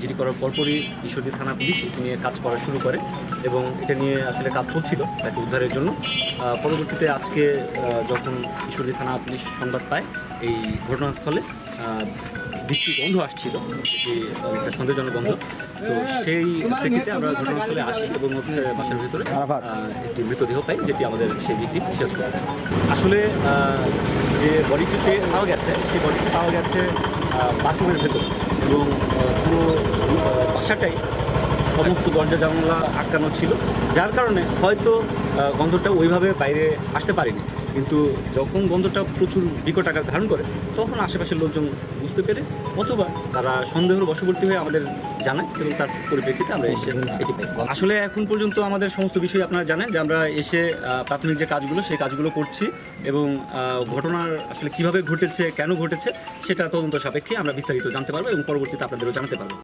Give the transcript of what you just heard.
GD করার পরপরই ঈশ্বরদী থানা পুলিশ এটি নিয়ে কাজ করা শুরু করে এবং এটা নিয়ে আসলে কাজ চলছিল তাকে উদ্ধারের জন্য। পরবর্তীতে আজকে যখন ঈশ্বরদী থানা পুলিশ সংবাদ পায় এই ঘটনাস্থলে বৃষ্টি গন্ধ আসছিল, এটি অনেকটা সন্দেহজনক গন্ধ, তো সেই প্রেক্ষিতে আমরা ঘটনাস্থলে আসি এবং বাসার ভিতরে একটি মৃতদেহ পাই, যেটি আমাদের সেই দিকটি বিশেষ করে। আসলে যে বডিটিতে পাওয়া গেছে সেই বডিটি পাওয়া গেছে বাথরুমের ভেতর এবং পুরো বাসাটাই সমস্ত দরজা জানালা আটকানো ছিল, যার কারণে হয়তো গন্ধটা ওইভাবে বাইরে আসতে পারেনি। কিন্তু যখন গন্ধটা প্রচুর বিকট আকার ধারণ করে তখন আশেপাশের লোকজন বুঝতে পেরে অথবা তারা সন্দেহের বশবর্তী হয়ে আমাদের জানায় এবং তার পরিপ্রেক্ষিতে আমরা এসে এটি পাই। আসলে এখন পর্যন্ত আমাদের সমস্ত বিষয় আপনারা জানেন যে আমরা এসে প্রাথমিক যে কাজগুলো সেই কাজগুলো করছি এবং ঘটনার আসলে কীভাবে ঘটেছে, কেন ঘটেছে সেটা তদন্ত সাপেক্ষে আমরা বিস্তারিত জানতে পারবো এবং পরবর্তীতে আপনাদেরও জানাতে পারবো।